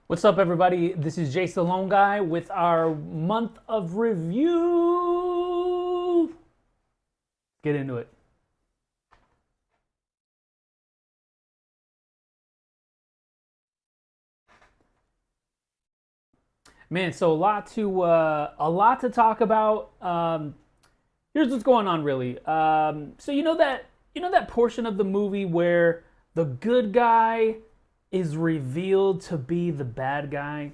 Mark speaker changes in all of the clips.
Speaker 1: What's up, everybody? This is Jace the Lone Guy with our month of review. Get into it. Man, so a lot to talk about. Here's what's going on, really. So you know that portion of the movie where the good guy is revealed to be the bad guy.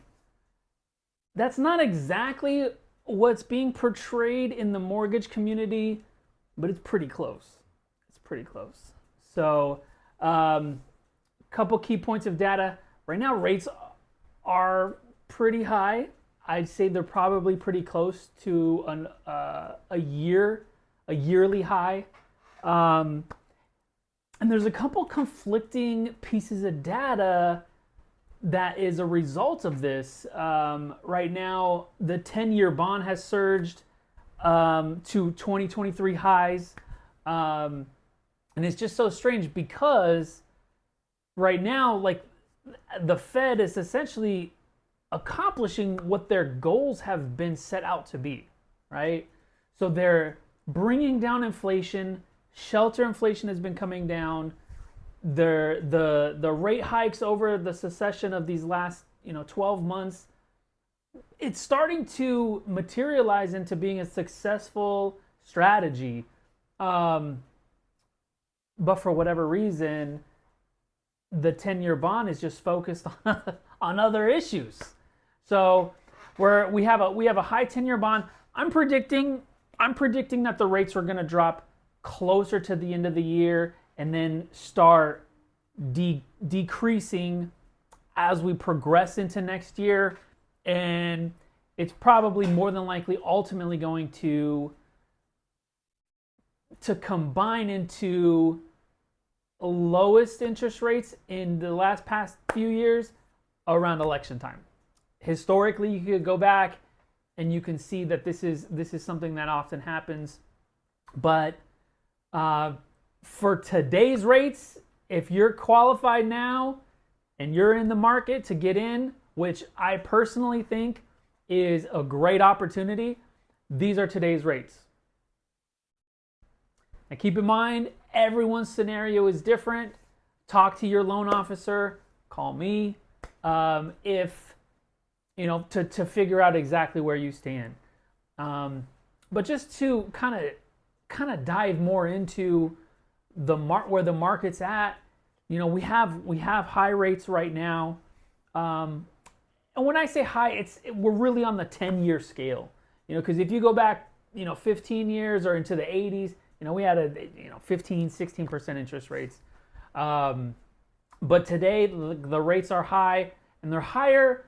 Speaker 1: That's not exactly what's being portrayed in the mortgage community, but it's pretty close. It's pretty close. So, um, couple key points of data. Right now, rates are pretty high. I'd say they're probably pretty close to a yearly high. Um, and there's a couple conflicting pieces of data that is a result of this. Right now, the 10-year bond has surged to 2023 highs. Um, and it's just so strange because right now, like, the Fed is essentially accomplishing what their goals have been set out to be, right? So they're bringing down inflation. Shelter inflation has been coming down. The rate hikes over the succession of these last 12 months, it's starting to materialize into being a successful strategy. Um, but for whatever reason, the 10-year bond is just focused on other issues. So we have a high 10-year bond. I'm predicting that the rates are going to drop closer to the end of the year and then start decreasing as we progress into next year. And it's probably more than likely ultimately going to combine into lowest interest rates in the past few years around election time. Historically, you could go back and you can see that this is something that often happens. But for today's rates, if you're qualified now and you're in the market to get in, which I personally think is a great opportunity, these are today's rates. Now, keep in mind, everyone's scenario is different. Talk to your loan officer. Call me if to figure out exactly where you stand. But just to kind of dive more into where the market's at. We have high rates right now. And when I say high, we're really on the 10-year scale. Because if you go back 15 years or into the 80s, we had 15, 16% interest rates. But today the rates are high, and they're higher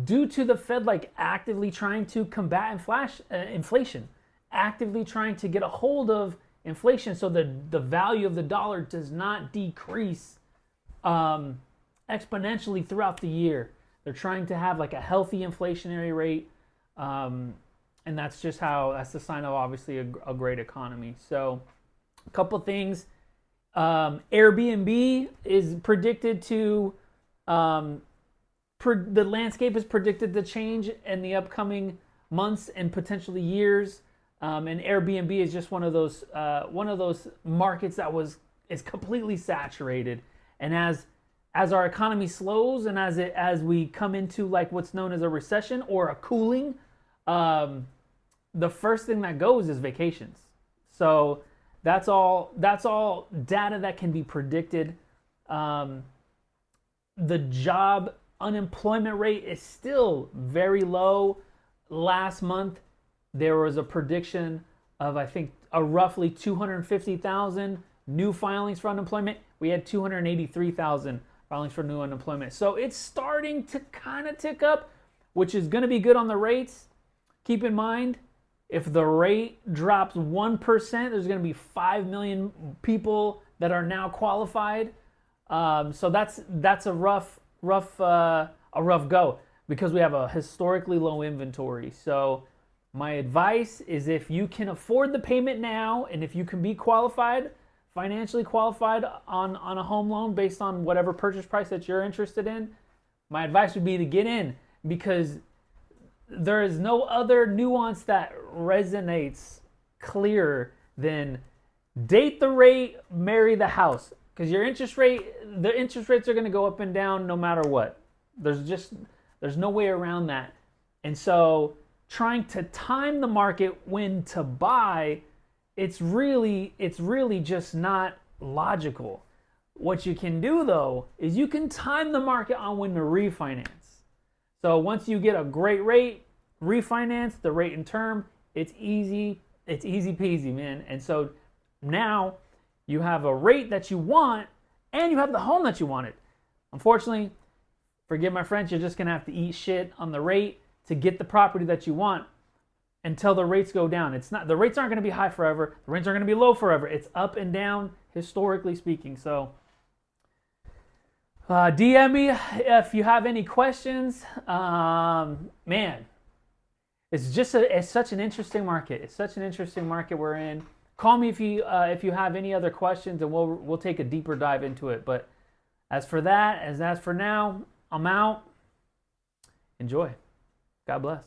Speaker 1: due to the Fed actively trying to combat inflation, actively trying to get a hold of inflation so the value of the dollar does not decrease exponentially throughout the year. They're trying to have a healthy inflationary rate, and that's the sign of obviously a great economy. So, a couple things. Airbnb is predicted to the landscape is predicted to change in the upcoming months and potentially years. And Airbnb is just one of those markets that is completely saturated. And as our economy slows and as we come into what's known as a recession or a cooling, the first thing that goes is vacations. So that's all data that can be predicted. The job unemployment rate is still very low. Last month, there was a prediction of, I think, a roughly 250,000 new filings for unemployment. We had 283,000 filings for new unemployment. So it's starting to kind of tick up, which is going to be good on the rates. Keep in mind, if the rate drops 1%, there's going to be 5 million people that are now qualified. So that's a rough go because we have a historically low inventory. So my advice is, if you can afford the payment now and if you can be financially qualified on a home loan based on whatever purchase price that you're interested in, my advice would be to get in, because there is no other nuance that resonates clearer than date the rate, marry the house. Because the interest rates are going to go up and down no matter what. There's no way around that. And so trying to time the market when to buy, it's really just not logical. What you can do though is you can time the market on when to refinance. So once you get a great rate, refinance the rate and term. It's easy peasy, man. And so now you have a rate that you want and you have the home that you wanted. Unfortunately, forgive my French, you're just gonna have to eat shit on the rate to get the property that you want until the rates go down. The rates aren't gonna be high forever. The rates aren't gonna be low forever. It's up and down, historically speaking. So DM me if you have any questions. Man, it's such an interesting market. It's such an interesting market we're in. Call me if you have any other questions, and we'll take a deeper dive into it. But as for now, I'm out. Enjoy. God bless.